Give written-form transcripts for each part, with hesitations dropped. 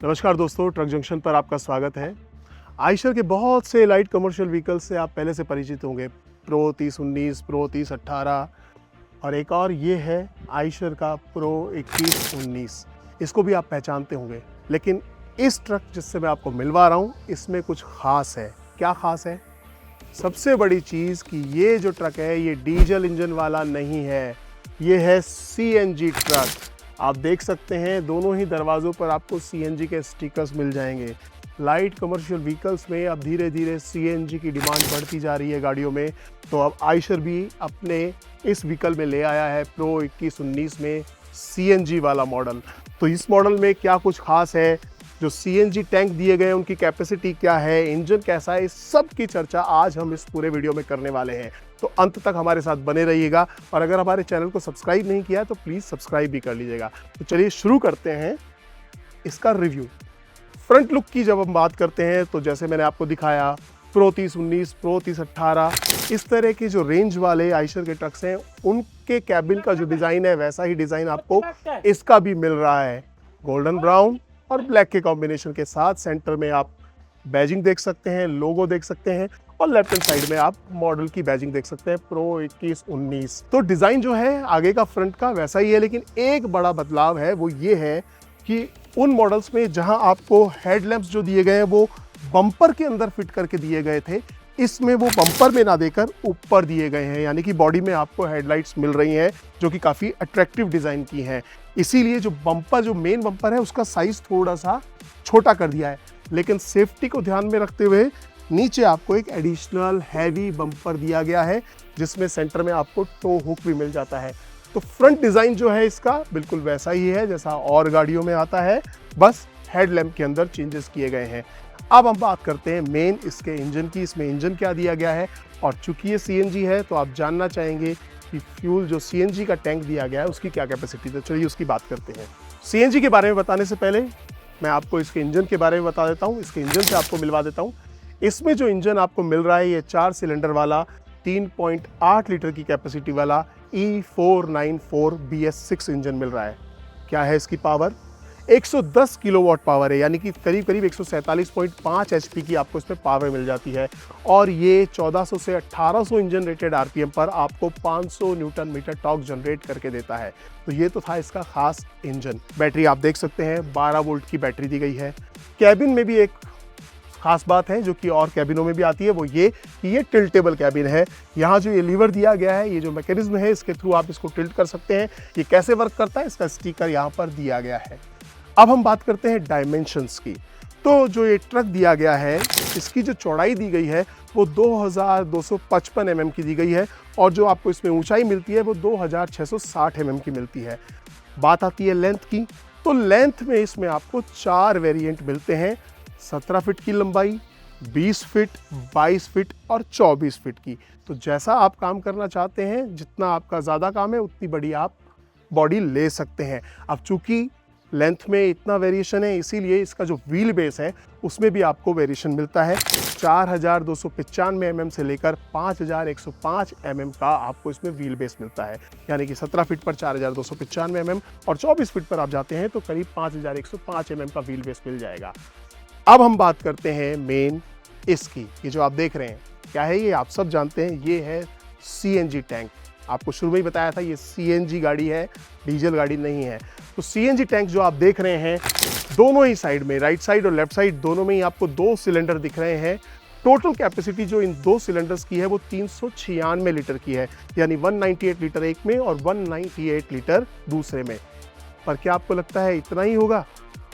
नमस्कार दोस्तों, truck junction पर आपका स्वागत है। आयशर के बहुत से लाइट कमर्शियल व्हीकल से आप पहले से परिचित होंगे। प्रो 3019, प्रो 3018 और एक और ये है आयशर का प्रो 2119। इसको भी आप पहचानते होंगे। लेकिन इस ट्रक जिससे मैं आपको मिलवा रहा हूँ, इसमें कुछ ख़ास है। क्या ख़ास है? सबसे बड़ी चीज़ कि ये जो ट्रक है ये डीजल इंजन वाला नहीं है, ये है सीएनजी ट्रक। आप देख सकते हैं दोनों ही दरवाज़ों पर आपको सीएनजी के स्टिकर्स मिल जाएंगे। लाइट कमर्शियल व्हीकल्स में अब धीरे धीरे सीएनजी की डिमांड बढ़ती जा रही है गाड़ियों में। तो अब आयशर भी अपने इस व्हीकल में ले आया है प्रो 2119 में सीएनजी वाला मॉडल। तो इस मॉडल में क्या कुछ खास है, जो सीएनजी टैंक दिए गए हैं उनकी कैपेसिटी क्या है, इंजन कैसा है, इस सब की चर्चा आज हम इस पूरे वीडियो में करने वाले हैं। तो अंत तक हमारे साथ बने रहिएगा और अगर हमारे चैनल को सब्सक्राइब नहीं किया है तो प्लीज़ सब्सक्राइब भी कर लीजिएगा। तो चलिए शुरू करते हैं इसका रिव्यू। फ्रंट लुक की जब हम बात करते हैं तो जैसे मैंने आपको दिखाया प्रो 3019, प्रो 3018, इस तरह के जो रेंज वाले आयशर के ट्रक्स हैं उनके कैबिन का जो डिज़ाइन है वैसा ही डिज़ाइन आपको इसका भी मिल रहा है। गोल्डन ब्राउन और ब्लैक के कॉम्बिनेशन के साथ सेंटर में आप बैजिंग देख सकते हैं, लोगो देख सकते हैं और लेफ्ट हैंड साइड में आप मॉडल की बैजिंग देख सकते हैं प्रो 2119। तो डिज़ाइन जो है आगे का फ्रंट का वैसा ही है, लेकिन एक बड़ा बदलाव है वो ये है कि उन मॉडल्स में जहां आपको हेडलैम्प्स जो दिए गए हैं वो बम्पर के अंदर फिट करके दिए गए थे, इसमें वो बम्पर में ना देकर ऊपर दिए गए हैं, यानी कि बॉडी में आपको हेडलाइट्स मिल रही हैं जो कि काफ़ी अट्रैक्टिव डिज़ाइन की हैं। इसीलिए जो बम्पर, जो मेन बम्पर है उसका साइज़ थोड़ा सा छोटा कर दिया है, लेकिन सेफ्टी को ध्यान में रखते हुए नीचे आपको एक एडिशनल हैवी बम्पर दिया गया है जिसमें सेंटर में आपको टो हुक भी मिल जाता है। तो फ्रंट डिज़ाइन जो है इसका बिल्कुल वैसा ही है जैसा और गाड़ियों में आता है, बस हेडलैम्प के अंदर चेंजेस किए गए हैं। अब हम बात करते हैं मेन इसके इंजन की। इसमें इंजन क्या दिया गया है, और चूंकि ये सीएनजी है तो आप जानना चाहेंगे कि फ्यूल जो सीएनजी का टैंक दिया गया है उसकी क्या कैपेसिटी है। तो चलिए उसकी बात करते हैं। सीएनजी के बारे में बताने से पहले मैं आपको इसके इंजन के बारे में बता देता हूँ, इसके इंजन से आपको मिलवा देता हूँ। इसमें जो इंजन आपको मिल रहा है ये 4 सिलेंडर वाला 3.8 लीटर की कैपेसिटी वाला E494 BS6 इंजन मिल रहा है। क्या है इसकी पावर? 110 किलोवाट पावर है, यानी कि करीब करीब 147.5 HP की आपको इसमें पावर मिल जाती है। और ये 1400 से 1800 इंजन रेटेड आरपीएम पर आपको 500 न्यूटन मीटर टॉर्क जनरेट करके देता है। तो ये तो था इसका खास इंजन। बैटरी आप देख सकते हैं 12 वोल्ट की बैटरी दी गई है। कैबिन में भी एक खास बात है जो कि और कैबिनों में भी आती है, वो ये कि ये टिल्टेबल कैबिन है। यहाँ जो ये लीवर दिया गया है, ये जो मैकेनिज्म है इसके थ्रू आप इसको टिल्ट कर सकते हैं। ये कैसे वर्क करता है इसका स्टिकर यहाँ पर दिया गया है। अब हम बात करते हैं डायमेंशंस की। तो जो ये ट्रक दिया गया है इसकी जो चौड़ाई दी गई है वो 2255 mm की दी गई है और जो आपको इसमें ऊंचाई मिलती है वो 2660 mm की मिलती है। बात आती है लेंथ की, तो लेंथ में इसमें आपको 4 वेरिएंट मिलते हैं। 17 फीट की लंबाई, 20 फीट, 22 फीट और 24 फीट की। तो जैसा आप काम करना चाहते हैं, जितना आपका ज़्यादा काम है उतनी बड़ी आप बॉडी ले सकते हैं। अब चूँकि लेंथ में इतना वेरिएशन है इसीलिए इसका जो व्हील बेस है उसमें भी आपको वेरिएशन मिलता है। 4295 mm से लेकर 5105 mm का आपको इसमें व्हील बेस मिलता है, यानी कि 17 फीट पर 4295 mm और 24 फीट पर आप जाते हैं तो करीब 5105 mm का व्हील बेस मिल जाएगा। अब हम बात करते हैं मेन इसकी। ये जो आप देख रहे हैं क्या है, ये आप सब जानते हैं, ये है सीएनजी टैंक। आपको शुरू में ही बताया था ये सीएनजी गाड़ी है, डीजल गाड़ी नहीं है। तो सीएनजी टैंक जो आप देख रहे हैं दोनों ही साइड में, राइट साइड और लेफ्ट साइड दोनों में ही आपको 2 सिलेंडर दिख रहे हैं। टोटल कैपेसिटी जो इन 2 सिलेंडर्स की है वो 396 लीटर की है, यानी 198 लीटर एक में और 198 लीटर दूसरे में। पर क्या आपको लगता है इतना ही होगा?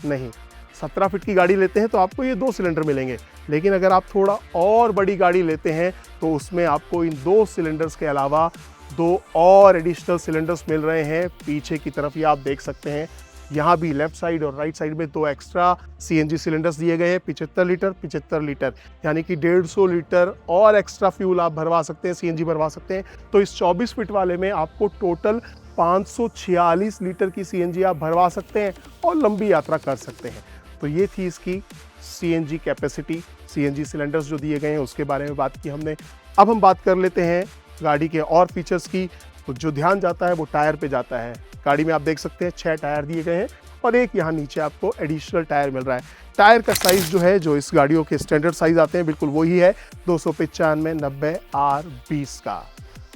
नहीं। 17 फीट की गाड़ी लेते हैं तो आपको ये 2 सिलेंडर मिलेंगे, लेकिन अगर आप थोड़ा और बड़ी गाड़ी लेते हैं तो उसमें आपको इन 2 सिलेंडर्स के अलावा 2 और एडिशनल सिलेंडर्स मिल रहे हैं। पीछे की तरफ ये आप देख सकते हैं, यहाँ भी लेफ्ट साइड और राइट साइड में 2 एक्स्ट्रा सीएनजी सिलेंडर्स दिए गए हैं। 75 लीटर यानी कि 150 लीटर और एक्स्ट्रा फ्यूल आप भरवा सकते हैं, सीएनजी भरवा सकते हैं। तो इस 24 फीट वाले में आपको टोटल 546 लीटर की सीएनजी आप भरवा सकते हैं और लंबी यात्रा कर सकते हैं। तो ये थी इसकी सीएनजी कैपेसिटी, सीएनजी सिलेंडर्स जो दिए गए हैं उसके बारे में बात की हमने। अब हम बात कर लेते हैं गाड़ी के और फीचर्स की। तो जो ध्यान जाता है वो टायर पे जाता है। गाड़ी में आप देख सकते हैं 6 टायर दिए गए हैं और एक यहाँ नीचे आपको एडिशनल टायर मिल रहा है। टायर का साइज़ जो है, जो इस गाड़ियों के स्टैंडर्ड साइज़ आते हैं, बिल्कुल वही है 295/90R20 का।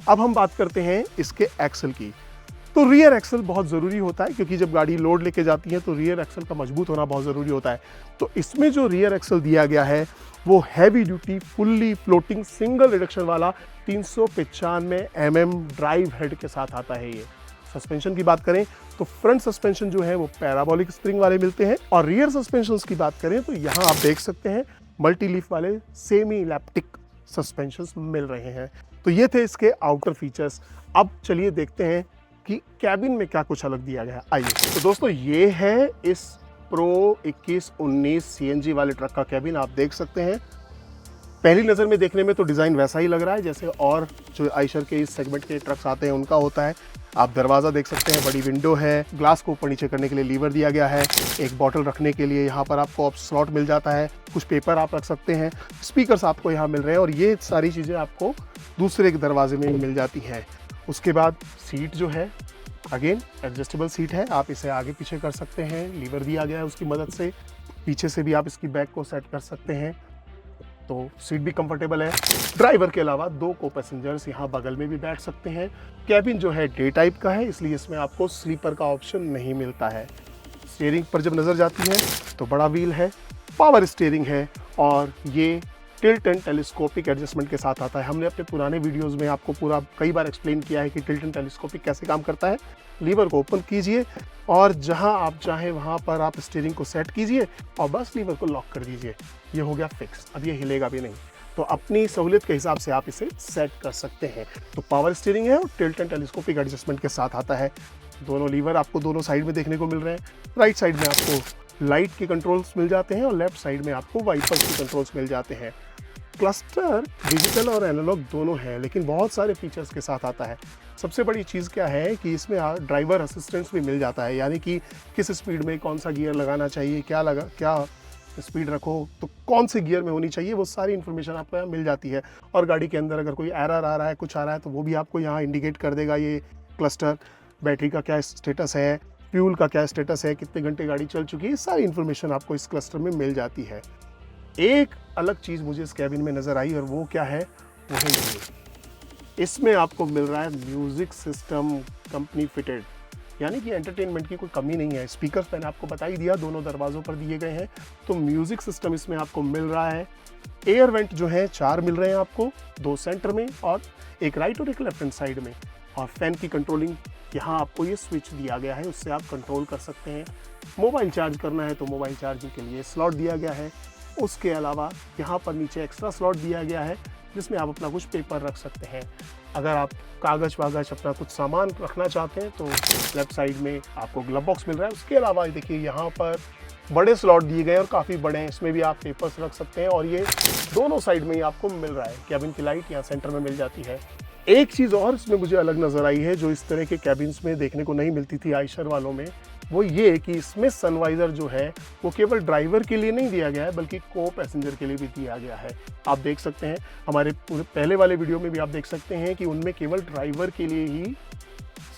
अब हम बात करते हैं इसके एक्सल की। तो रियर एक्सल बहुत ज़रूरी होता है, क्योंकि जब गाड़ी लोड लेके जाती है तो रियर एक्सल का मजबूत होना बहुत ज़रूरी होता है। तो इसमें जो रियर एक्सल दिया गया है वो heavy duty fully floating single reduction वाला 395 mm ड्राइव हेड के साथ आता है। ये सस्पेंशन की बात करें तो फ्रंट सस्पेंशन जो है वो पैराबोलिक स्प्रिंग वाले मिलते हैं, और रियर सस्पेंशन की बात करें तो यहाँ आप देख सकते हैं मल्टी लीफ वाले सेमी इलेप्टिक सस्पेंशन मिल रहे हैं। तो ये थे इसके आउटर फीचर्स। अब चलिए देखते हैं कि कैबिन में क्या कुछ अलग दिया गया है। आइए। तो दोस्तों, ये है इस प्रो 2119 सीएनजी वाले ट्रक का कैबिन। आप देख सकते हैं, पहली नज़र में देखने में तो डिज़ाइन वैसा ही लग रहा है जैसे और जो आइशर के इस सेगमेंट के ट्रक्स आते हैं उनका होता है। आप दरवाज़ा देख सकते हैं, बड़ी विंडो है, ग्लास को ऊपर नीचे करने के लिए लीवर दिया गया है, एक बॉटल रखने के लिए यहाँ पर आपको स्लॉट मिल जाता है, कुछ पेपर आप रख सकते हैं, स्पीकर्स आपको यहाँ मिल रहे हैं, और ये सारी चीज़ें आपको दूसरे एक दरवाजे में मिल जाती हैं। उसके बाद सीट जो है, अगेन एडजस्टेबल सीट है, आप इसे आगे पीछे कर सकते हैं, लीवर दिया गया है उसकी मदद से। पीछे से भी आप इसकी बैक को सेट कर सकते हैं, तो सीट भी कंफर्टेबल है। ड्राइवर के अलावा 2 को पैसेंजर्स यहाँ बगल में भी बैठ सकते हैं। कैबिन जो है डे टाइप का है, इसलिए इसमें आपको स्लीपर का ऑप्शन नहीं मिलता है। स्टीयरिंग पर जब नज़र जाती है तो बड़ा व्हील है, पावर स्टीयरिंग है, और ये टिल्ट एंड टेलीस्कोपिक एडजस्टमेंट के साथ आता है। हमने अपने पुराने वीडियोस में आपको पूरा कई बार एक्सप्लेन किया है कि टिल्ट एंड टेलीस्कोपिक कैसे काम करता है। लीवर को ओपन कीजिए और जहां आप चाहें वहां पर आप स्टीयरिंग को सेट कीजिए और बस लीवर को लॉक कर दीजिए। ये हो गया फिक्स, अब ये हिलेगा भी नहीं। तो अपनी सहूलियत के हिसाब से आप इसे सेट कर सकते हैं। तो पावर स्टीयरिंग है और टिल्ट एंड टेलीस्कोपिक एडजस्टमेंट के साथ आता है। दोनों लीवर आपको दोनों साइड में देखने को मिल रहे हैं। राइट साइड में आपको लाइट के कंट्रोल्स मिल जाते हैं और लेफ्ट साइड में आपको वाइपर्स के कंट्रोल्स मिल जाते हैं। क्लस्टर डिजिटल और एनालॉग दोनों हैं, लेकिन बहुत सारे फीचर्स के साथ आता है। सबसे बड़ी चीज़ क्या है कि इसमें ड्राइवर असिस्टेंस भी मिल जाता है, यानी कि किस स्पीड में कौन सा गियर लगाना चाहिए, क्या स्पीड रखो तो कौन से गियर में होनी चाहिए, वो सारी इन्फॉर्मेशन आपको यहाँ मिल जाती है। और गाड़ी के अंदर अगर कोई एरर आ रहा है, कुछ आ रहा है, तो वो भी आपको यहाँ इंडिकेट कर देगा ये क्लस्टर। बैटरी का क्या स्टेटस है, फ्यूल का क्या स्टेटस है, कितने घंटे गाड़ी चल चुकी है, सारी इन्फॉर्मेशन आपको इस क्लस्टर में मिल जाती है। एक अलग चीज़ मुझे इस कैबिन में नज़र आई, और वो क्या है, वो है ये। इसमें आपको मिल रहा है म्यूज़िक सिस्टम कंपनी फिटेड, यानी कि एंटरटेनमेंट की कोई कमी नहीं है। स्पीकर्स मैंने आपको बता ही दिया, दोनों दरवाज़ों पर दिए गए हैं। तो म्यूज़िक सिस्टम इसमें आपको मिल रहा है। एयर वेंट जो है 4 मिल रहे हैं आपको, 2 सेंटर में और एक राइट और एक लेफ्ट हैंड साइड में। और फैन की कंट्रोलिंग यहाँ आपको ये स्विच दिया गया है, उससे आप कंट्रोल कर सकते हैं। मोबाइल चार्ज करना है तो मोबाइल चार्जिंग के लिए स्लॉट दिया गया है। उसके अलावा यहाँ पर नीचे एक्स्ट्रा स्लॉट दिया गया है जिसमें आप अपना कुछ पेपर रख सकते हैं। अगर आप कागज़ वागज अपना कुछ सामान रखना चाहते हैं तो लेफ्ट साइड में आपको ग्लव बॉक्स मिल रहा है। उसके अलावा देखिए यहाँ पर बड़े स्लॉट दिए गए और काफ़ी बड़े हैं, इसमें भी आप पेपर्स रख सकते हैं। और ये दोनों साइड में ही आपको मिल रहा है। कैबिन की लाइट यहाँ सेंटर में मिल जाती है। एक चीज़ और इसमें मुझे अलग नज़र आई है जो इस तरह के कैबिन्स में देखने को नहीं मिलती थी आइशर वालों में, वो ये कि इसमें सनवाइज़र जो है वो केवल ड्राइवर के लिए नहीं दिया गया है बल्कि को पैसेंजर के लिए भी दिया गया है। आप देख सकते हैं हमारे पूरे पहले वाले वीडियो में भी आप देख सकते हैं कि उनमें केवल ड्राइवर के लिए ही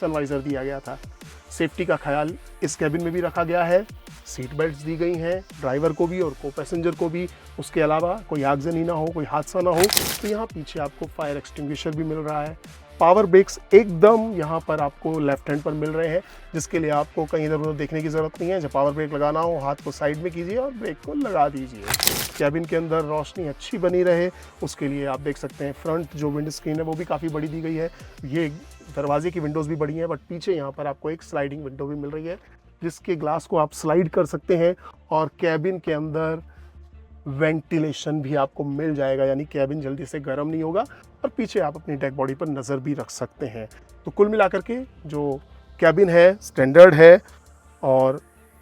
सनवाइज़र दिया गया था। सेफ्टी का ख्याल इस कैबिन में भी रखा गया है। सीट बेल्ट्स दी गई हैं ड्राइवर को भी और को पैसेंजर को भी। उसके अलावा कोई आगजनी ना हो, कोई हादसा ना हो, तो यहाँ पीछे आपको फायर एक्सटिंग्विशर भी मिल रहा है। पावर ब्रेक्स एकदम यहाँ पर आपको लेफ्ट हैंड पर मिल रहे हैं, जिसके लिए आपको कहीं इधर उधर देखने की ज़रूरत नहीं है। जब पावर ब्रेक लगाना हो, हाथ को साइड में कीजिए और ब्रेक को लगा दीजिए। कैबिन के अंदर रोशनी अच्छी बनी रहे उसके लिए आप देख सकते हैं फ्रंट जो विंड स्क्रीन है वो भी काफ़ी बड़ी दी गई है। ये दरवाजे की विंडोज़ भी बड़ी हैं, बट पीछे यहाँ पर आपको एक स्लाइडिंग विंडो भी मिल रही है जिसके ग्लास को आप स्लाइड कर सकते हैं। और कैबिन के अंदर वेंटिलेशन भी आपको मिल जाएगा, यानी कैबिन जल्दी से गर्म नहीं होगा। और पीछे आप अपनी डेक बॉडी पर नज़र भी रख सकते हैं। तो कुल मिलाकर के जो कैबिन है स्टैंडर्ड है और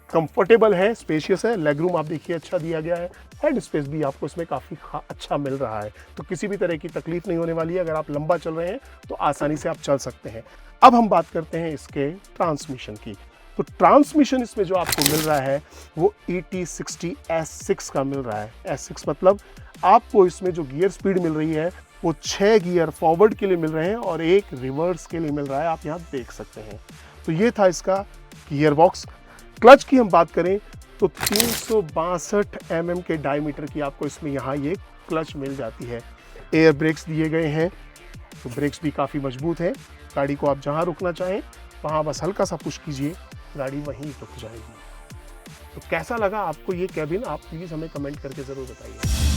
कंफर्टेबल है, स्पेशियस है। लेग रूम आप देखिए अच्छा दिया गया है। हेड स्पेस भी आपको इसमें काफ़ी अच्छा मिल रहा है, तो किसी भी तरह की तकलीफ नहीं होने वाली है। अगर आप लंबा चल रहे हैं तो आसानी से आप चल सकते हैं। अब हम बात करते हैं इसके ट्रांसमिशन की। तो ट्रांसमिशन इसमें जो आपको मिल रहा है वो ET60 S6 का मिल रहा है। S6 मतलब आपको इसमें जो गियर स्पीड मिल रही है वो 6 गियर फॉरवर्ड के लिए मिल रहे हैं और 1 रिवर्स के लिए मिल रहा है, आप यहाँ देख सकते हैं। तो ये था इसका गियर बॉक्स। क्लच की हम बात करें तो 362 mm के डायमीटर की आपको इसमें यहाँ ये क्लच मिल जाती है। एयर ब्रेक्स दिए गए हैं, तो ब्रेक्स भी काफ़ी मजबूत हैं। गाड़ी को आप जहाँ रुकना चाहें वहाँ बस हल्का सा पुश कीजिए, गाड़ी वहीं रुक जाएगी। तो कैसा लगा आपको ये कैबिन, आप प्लीज़ हमें कमेंट करके ज़रूर बताइए।